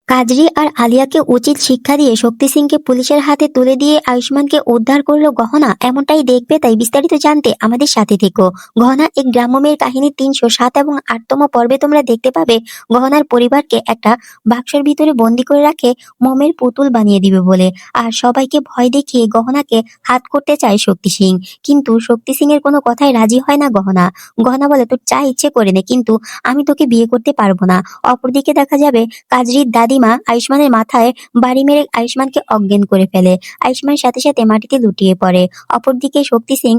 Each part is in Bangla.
কাজরি আর আলিয়াকে উচিত শিক্ষা দিয়ে শক্তি সিংকে পুলিশের হাতে তুলে দিয়ে আয়ুষ্মানকে উদ্ধার করলো গহনা, এমনটাই দেখবে। তাই বিস্তারিত জানতে আমাদের সাথে থেকো। গহনা এক গ্রাম্য মেয়ের কাহিনী 307 এবং 8তম পর্বে তোমরা দেখতে পাবে গহনার পরিবারকে একটা বাক্সের ভিতরে বন্দি করে রাখে মোমের পুতুল বানিয়ে দিবে বলে। আর সবাইকে ভয় দেখিয়ে গহনাকে হাত করতে চায় শক্তি সিং, কিন্তু শক্তি সিং এর কোনো কথায় রাজি হয় না গহনা। গহনা বলে, তোর যা ইচ্ছে করে নে, কিন্তু আমি তোকে বিয়ে করতে পারবো না। অপরদিকে দেখা যাবে কাজরির দাদিমা আয়ুষ্মানের মাথায় বাড়ি মেরে আয়ুষ্মানকে অজ্ঞান করে ফেলে। আয়ুষ্মানের সাথে সাথে মাটিতে লুটিয়ে পড়ে। অপরদিকে শক্তি সিং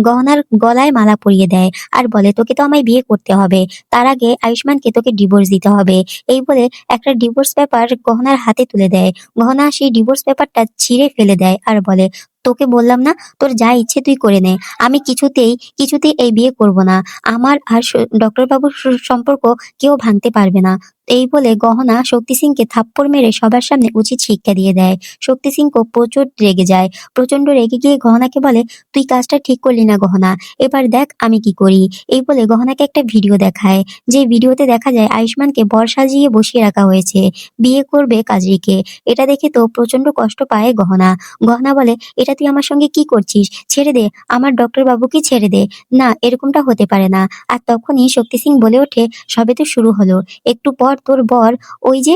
গহনার গলায় মালা পরিয়ে দেয় আর বলে, তোকে তো আমায় বিয়ে করতে হবে, তার আগে আয়ুষ্মানকে তোকে ডিভোর্স দিতে হবে। এই বলে একটা ডিভোর্স পেপার গহনার হাতে তুলে দেয়। গহনা সেই ডিভোর্স পেপারটা ছিঁড়ে ফেলে দেয় আর বলে, তোকে বললাম না, তোর যা ইচ্ছে তুই করে নে, আমি কিছুতেই কিছুতেই এই বিয়ে করব না। আমার আর ডক্টর বাবুর সম্পর্ক কেউ ভাঙতে পারবে না। এই বলে গহনা শক্তি সিংকে থাপ্পড় মেরে সবার সামনে উচিত শিক্ষা দিয়ে দেয়। শক্তি সিংকে প্রচুর রেগে যায়। প্রচন্ড রেগে গিয়ে গহনাকে বলে, তুই কাজটা ঠিক করলি না গহনা, এবার দেখ আমি কি করি। এই বলে গহনাকে একটা ভিডিও দেখায়, যে ভিডিওতে দেখা যায় আয়ুষ্মানকে বর সাজিয়ে বসিয়ে রাখা হয়েছে, বিয়ে করবে কাজরিকে। এটা দেখে তো প্রচন্ড কষ্ট পায় গহনা। গহনা বলে, এটা তুই আমার সঙ্গে কি করছিস, ছেড়ে দে, আমার ডক্টর বাবুকে ছেড়ে দে। না, এরকমটা হতে পারে না। আর তখনই শক্তি সিং বলে ওঠে, সবে তো শুরু হলো, একটু পর তোর বর ওই যে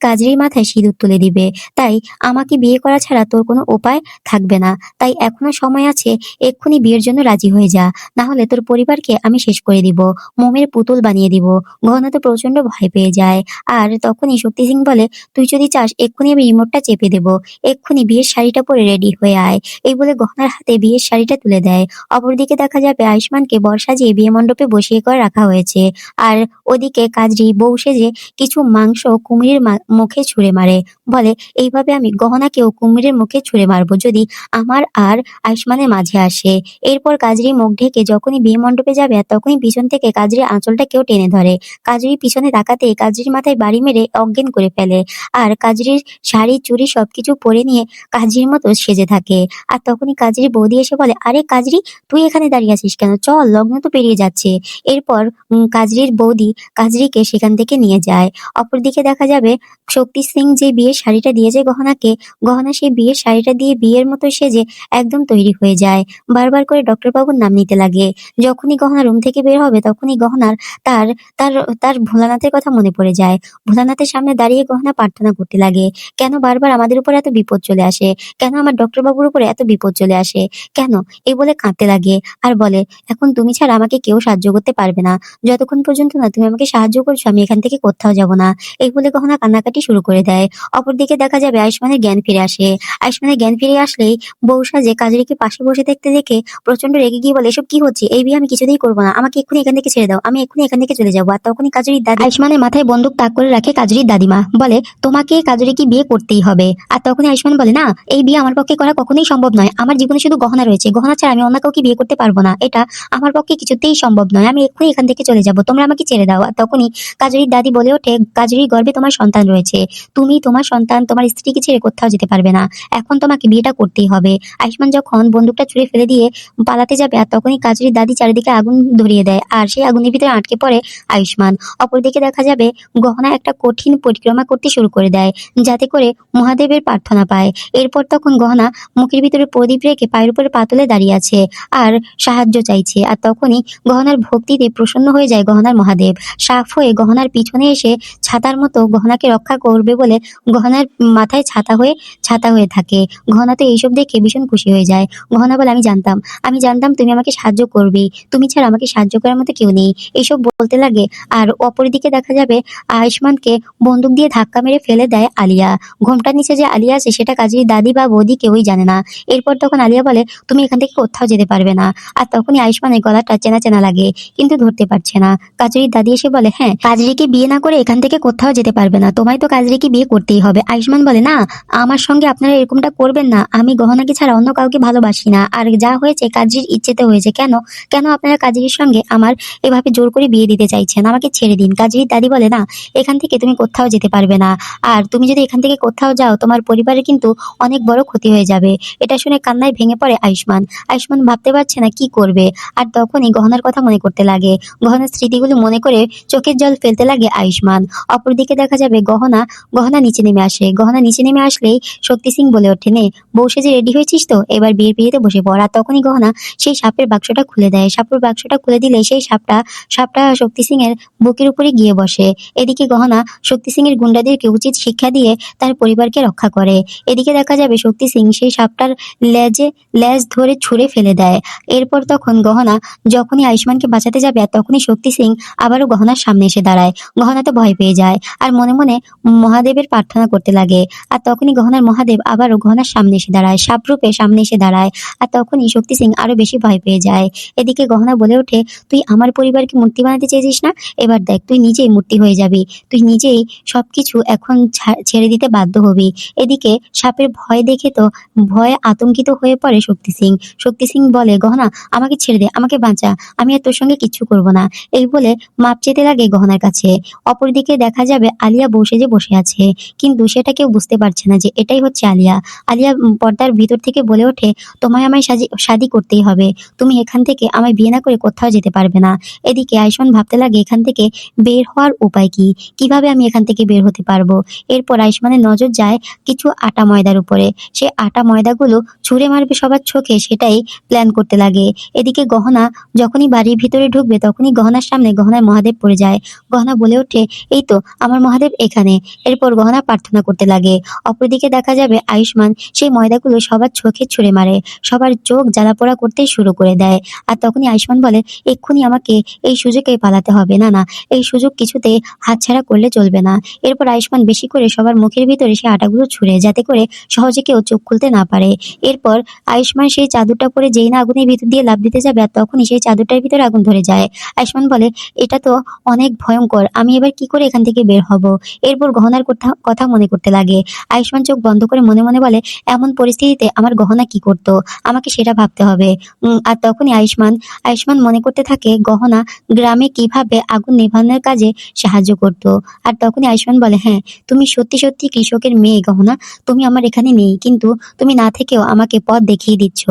কাজরির মাথায় সিঁদুর তুলে দিবে। তাই আমাকে বিয়ে করা ছাড়া তোর কোনো উপায় থাকবে না। তাই এখনো সময় আছে, এক্ষুনি বিয়ের জন্য রাজি হয়ে যা, না হলে তোর পরিবারকে আমি শেষ করে দিব, মোমের পুতুল বানিয়ে দিব। গহনা তো প্রচন্ড ভয় পেয়ে যায়। আর তখনই শক্তি সিং বলে, তুই যদি চাস এক্ষুনি আমি রিমোটটা চেপে দেবো, এক্ষুনি বিয়ের শাড়িটা পরে রেডি হয়ে আয়। এই বলে গহনার হাতে বিয়ের শাড়িটা তুলে দেয়। অপরদিকে দেখা যাবে আয়ুষ্মানকে বর সাজিয়ে বিয়ে মণ্ডপে বসিয়ে করে রাখা হয়েছে। আর ওদিকে কাজরি বউ সেজে কিছু মাংস কুমিরের মুখে ছুঁড়ে মারে, বলে, এইভাবে আমি গহনাকেও কুমিরের মুখে ছুঁড়ে মারবো যদি আমার আর আয়ুষ্মানের মাঝে আসে। এরপর কাজরি মুখ ঢেকে যখনই বিয়ে মণ্ডপে যাবে, আর তখনই পিছন থেকে কাজরির আঁচলটা কেউ টেনে ধরে। কাজরি পিছনে তাকাতে কাজরির মাথায় বাড়ি মেরে অজ্ঞান করে ফেলে। আর কাজরির শাড়ি চুড়ি সবকিছু পরে নিয়ে কাজরির মতো সেজে থাকে। আর তখনই কাজরি বৌদি এসে বলে, আরে কাজরি, তুই এখানে দাঁড়িয়ে আছিস কেন, চল, লগ্ন তো পেরিয়ে যাচ্ছে। এরপর কাজরির বৌদি কাজরিকে সেখান থেকে নিয়ে যায়। অপরদিকে দেখা যাবে শক্তি সিং যে বিয়ের শাড়িটা দিয়েছে গহনাকে, গহনা সেই বিয়ের শাড়িটা দিয়ে বিয়ের মতো সেজে একদম তৈরি হয়ে যায়। বারবার করে ডক্টর বাবুর নাম নিতে লাগে। যখনই গহনা রুম থেকে বের হবে, তখনই গহনার তার তার তার ভোলানাথের কথা মনে পড়ে যায়। ভোলানাথের সামনে দাঁড়িয়ে গহনা প্রার্থনা করতে লাগে, কেন বারবার আমাদের উপর এত বিপদ চলে আসে, কেন আমার ডক্টর বাবুর উপরে এত বিপদ চলে আসে, কেন, এই বলে কাঁদতে লাগে। আর বলে, এখন তুমি ছাড়া আমাকে কেউ সাহায্য করতে পারবে না, যতক্ষণ পর্যন্ত না তুমি আমাকে সাহায্য করছো আমি এখান থেকে কোথাও যাব না। এই বলে গহনা কান্নাকাটি শুরু করে দেয়। অপরদিকে দেখা যাবে আয়ুষ্মানের জ্ঞান ফিরে আসে। আয়ুষ্মানের জ্ঞান ফিরে আসলেই বউ সাজে কাজরিকে পাশে বসে দেখতে দেখে প্রচন্ড রেগে গিয়ে বলে, এসব কি হচ্ছে, এই বিয়ে আমি কিছুতেই করবো না, আমাকে এক্ষুনি এখান থেকে ছেড়ে দাও, আমি এক্ষুনি এখান থেকে চলে যাবো। আর তখনই কাজরির দাদি আয়ুষ্মানের মাথায় বন্দুক তাক করে রাখে কাজরির দাদিমা, বলে, তোমাকে কাজরিকে বিয়ে করতেই হবে। আর তখনই আয়ুষ্মান বলে, না, এই বিয়ে আমার পক্ষে করা কখনোই সম্ভব নয়, আমার জীবনে শুধু গহনা রয়েছে, গহনা ছাড়া আমি অন্য কাউকে বিয়ে করতে পারবো না, এটা আমার পক্ষে কিছুতেই সম্ভব নয়, আমি এক্ষুনি এখান থেকে চলে যাবো, তোমরা আমাকে ছেড়ে দাও। আর তখনই কাজরির দাদি বলে ওঠে, কাজরির গর্ভে তোমার সন্তান রয়েছে, তুমি তোমার সন্তান তোমার স্ত্রীকে ছেড়ে কোথাও যেতে পারবে না, এখন তোমাকে বিয়েটা করতেই হবে। আয়ুষ্মান যখন বন্দুকটা ছুঁড়ে ফেলে দিয়ে পালাতে যাবে, আর তখনই কাজরির দাদি চারিদিকে আগুন ধরিয়ে দেয়, আর সেই আগুনের ভিতরে আটকে পড়ে আয়ুষ্মান। অপরদিকে দেখা যাবে গহনা একটা কঠিন পরিক্রমা করতে শুরু করে দেয়, যাতে করে মহাদেবের প্রার্থনা পায়। এরপর তখন গহনা মুখের ভিতরে প্রদীপ রেখে পায়ের উপরে পাতলে দাঁড়িয়ে আছে আর সাহায্য চাইছে। আর তখনই গহনার ভক্তিতে প্রসন্ন হয়ে যায় গহনার মহাদেব, সাফ হয়ে গহনার পিছনে এসে ছাতার মতো গহনাকে রক্ষা করবে বলে গহনার মাথায় ছাতা হয়ে থাকে। গহনা তো এইসব দেখে ভীষণ খুশি হয়ে যায়। গহনা বলে, আমি জানতাম তুমি আমাকে সাহায্য করবে, তুমি ছাড়া আমাকে সাহায্য করার মতো কেউ নেই, এইসব বলতে লাগে। আর অপরদিকে দেখা যাবে আয়ুষ্মানকে বন্দুক দিয়ে ধাক্কা মেরে ফেলে দেয় আলিয়া। ঘোমটার নিচে যে আলিয়া আছে সেটা কাজের দাদি বা বৌদি কেউই জানে না। এরপর তখন আলিয়া বলে, তুমি এখান থেকে কোথাও যেতে পারবে না। আর তখনই আয়ুষ্মানের গলাটা চেনা চেনা লাগে, কিন্তু ধরতে পারছে না। কাজরির দাদি এসে বলে, হ্যাঁ, কাজরিকে বিয়ে না করে এখান থেকে কোথাও যেতে পারবে না, তোমায় তো কাজরিকে বিয়ে করতেই হবে। আয়ুষ্মান বলে, না, আমার সঙ্গে আপনারা এরকমটা করবেন না, আমি গহনাকে ছাড়া অন্য কাউকে ভালোবাসি না, আর যা হয়েছে কাজরির ইচ্ছেতে হয়েছে, কেন কেন আপনারা কাজরির সঙ্গে আমার এভাবে জোর করে বিয়ে দিতে চাইছেন, আমাকে ছেড়ে দিন। কাজরির দাদি বলে, না, এখান থেকে তুমি কোথাও যেতে পারবে না, আর তুমি যদি এখান থেকে কোথাও যাও তোমার পরিবারের কিন্তু অনেক বড় ক্ষতি হয়ে যাবে। এটা শুনে কান্নায় ভেঙে পড়ে আয়ুষ্মান। আয়ুষ্মান ভাবতে পারছে না কি করবে। আর তখনই গহনার কথা মনে করতে লাগে, গহনার স্মৃতিগুলো মনে করে চোখের জল ফেলতে লাগে আয়ুষ্মান। অপরদিকে দেখা যাবে গহনা গহনা নিচে নেমে আসে। গহনা নিচে নেমে আসলেই শক্তি সিং বলে ওঠে, নে বউ সেজে রেডি হয়েছিস তো, এবার বিয়ের পিড়িতে বসে পড়। আর তখনই গহনা সেই সাপের বাক্সটা খুলে দেয়। সাপের বাক্সটা খুলে দিলে সেই সাপটা সাপটা শক্তি সিং এর বুকের উপরে গিয়ে বসে। এদিকে গহনা শক্তি সিং এর গুন্ডাদেরকে উচিত শিক্ষা দিয়ে তার পরিবারকে রক্ষা করে। এদিকে দেখা যাবে শক্তি সিং সেই সাপটার লেজ ধরে ছুঁড়ে ফেলে দেয়। এরপর তখন গহনা যখনই আয়ুষ্মানকে বাঁচাতে যাবে আর তখনই শক্তি সিং আবারও গহনার সামনে এসে দাঁড়ায়। গহনা তো ভয় পেয়ে যায় আর মনে মনে মহাদেবের প্রার্থনা করতে লাগে। আর তখনই গহনার মহাদেব আবারও গহনার সামনে এসে দাঁড়ায়, সাপরূপে সামনে এসে দাঁড়ায়। আর তখনই শক্তি সিং আরো বেশি ভয় পেয়ে যায়। এদিকে গহনা বলে ওঠে, তুই আমার পরিবারকে মূর্তি বানাতে চেয়েছিস না, এবার দেখ তুই নিজেই মূর্তি হয়ে যাবি। তুই নিজেই সবকিছু এখন ছেড়ে দিতে বাধ্য হবি। এদিকে সাপের ভয় দেখে তো ভয়ে আতঙ্কিত হয়ে পড়ে শক্তি সিং। শক্তি সিং বলে, গহনা আমাকে ছেড়ে দে, আমাকে বাঁচা, আমি আর তোর সঙ্গে কিচ্ছু করব না। এই বলে মাপ চেতে লাগে গহনার কাছে। অপরদিকে দেখা যাবে আলিয়া বউ সেজে বসে আছে, কিন্তু সেটা কেউ বুঝতে পারছে না যে এটাই হচ্ছে আলিয়া। আলিয়া পর্দার ভিতর থেকে বলে ওঠে, তোমায় আমায় শাদি করতেই হবে, তুমি এখান থেকে আমায় বিয়ে না করে কোথাও যেতে পারবে না। এদিকে আয়ুষ্মান ভাবতে লাগে এখান থেকে বের হওয়ার উপায় কি, কিভাবে আমি এখান থেকে বের হতে পারবো। এরপর আয়ুষ্মানের নজর যায় কিছু আটা ময়দার উপরে। সে আটা ময়দাগুলো ছুঁড়ে মারবে সবার চোখে, সেটাই প্ল্যান করতে লাগে। এদিকে গহনা যখনই বাড়ির ভিতরে ঢুকবে তখনই গহনার সামনে গহনার মহাদেব পড়ে যায়। গহনা বলে ওঠে, এই তো আমার মহাদেব এখানে। এরপর গহনা প্রার্থনা করতে লাগে। অপরদিকে দেখা যাবে আয়ুষ্মান সেই ময়দাগুলো সবার চোখে ছুঁড়ে মারে, সবার চোখ জ্বালাপোড়া করতে শুরু করে দেয়। আর তখনই আয়ুষ্মান বলে, এক্ষুনি আমাকে এই সুযোগে পালাতে হবে, না না এই সুযোগ কিছুতে হাতছাড়া করলে চলবে না। এরপর আয়ুষ্মান বেশি করে সবার মুখের ভিতরে সেই আটাগুলো ছুঁড়ে, যাতে করে সহজে কেউ চোখ খুলতে না পারে। এরপর আয়ুষ্মান সেই চাদরটা পরে যেই না আগুনের ভিতর দিয়ে লাফ দিতে যাবে আর তখনই সেই চাদরটার ভিতরে আগুন ধরে যায়। আয়ুষ্মান বলে, এটা তো অনেক ভয়ঙ্কর, আমি এবার কি করে এখান থেকে বের হব। এরপর গহনার কথা কথা মনে করতে লাগে। আয়ুষ্মান চোখ বন্ধ করে মনে মনে বলে, এমন পরিস্থিতিতে আমার গহনা কি করতো, আমাকে সেটা ভাবতে হবে। আর তখনই আয়ুষ্মান আয়ুষ্মান মনে করতে থাকে গহনা গ্রামে কিভাবে আগুন নেভানোর কাজে সাহায্য করত। আর তখনই আয়ুষ্মান বলে, হ্যাঁ তুমি সত্যি সত্যি কৃষকের মেয়ে গহনা, তুমি আমার এখানে নেই, কিন্তু তুমি না থেকেও আমাকে পথ দেখিয়ে দিচ্ছ।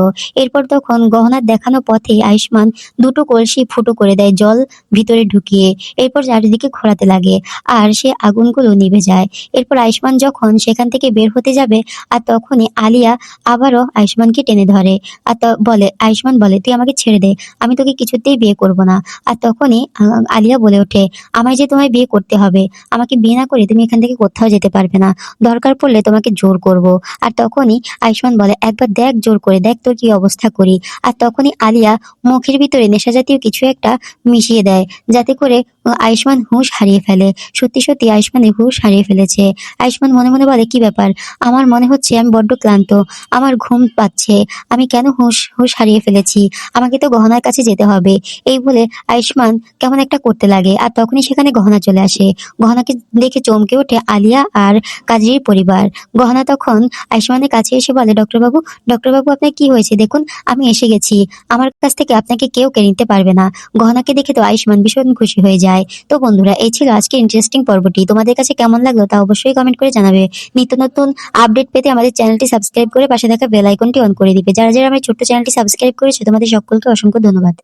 এরপর তখন গহনার দেখানো পথে আয়ুষ্মান দুটো কলসি ফুটো করে দেয় জল ভিতরে ঢুকিয়ে। এরপর চারিদিকে ঘোরাতে লাগে আর সে আগুনগুলো নিভে যায়। এরপর আয়ুষ্মান যখন সেখান থেকে বের হতে যাবে আর তখনই আলিয়া আবারও আয়ুষ্মানকে টেনে ধরে। আর আয়ুষ্মান বলে, তুই আমাকে ছেড়ে দে, আমি তোকে কিছুতেই বিয়ে করব না। আর তখনই আলিয়া বলে ওঠে, আমায় যে তোমায় বিয়ে করতে হবে, আমাকে বিয়ে না করে তুমি এখান থেকে কোথাও যেতে পারবে না, দরকার পড়লে তোমাকে জোর করব। আর তখনই আয়ুষ্মান বলে, একবার দেখ, জোর করে দেখ তোর কি অবস্থা করি। আর তখনই আলিয়া মুখের ভিতরে নেশা জাতীয় কিছু একটা মিশিয়ে দেয়, যাতে করে আয়ুষ্মান হুঁশ হারিয়ে ফেলে। সত্যি সত্যি আয়ুষ্মানের হুঁশ হারিয়ে ফেলেছে। আয়ুষ্মান মনে মনে বলে, কি ব্যাপার, আমার মনে হচ্ছে আমি বড্ড ক্লান্ত, আমার ঘুম পাচ্ছে, আমি কেন হুঁশ হুঁশ হারিয়ে ফেলেছি, আমাকে তো গহনার কাছে যেতে হবে। এই বলে আয়ুষ্মান কেমন একটা করতে লাগে। আর তখনই সেখানে গহনা চলে আসে। গহনাকে দেখে চমকে ওঠে আলিয়া আর কাজীর পরিবার। গহনা তখন আয়ুষ্মানের কাছে এসে বলে, ডক্টর বাবু আপনার কি হয়েছে, দেখুন আমি এসে গেছি, আমার কাছ থেকে আপনাকে কেউ কেড়ে নিতে পারবে না। গহনাকে দেখে তো আয়ুষ্মান ভীষণ খুশি হয়ে যায়। তো বন্ধুরা, এই ছিল আজকের ইন্টারেস্টিং পর্বটি। তোমাদের কাছে কেমন লাগলো তা অবশ্যই কমেন্ট করে জানাবে। নিত্য নতুন আপডেট পেতে আমাদের চ্যানেলটি সাবস্ক্রাইব করে পাশে থাকা বেল আইকনটি অন করে দিবে। যারা যারা আমার ছোট্ট চ্যানেলটি সাবস্ক্রাইব করেছে তোমাদের সকলকে অসংখ্য ধন্যবাদ।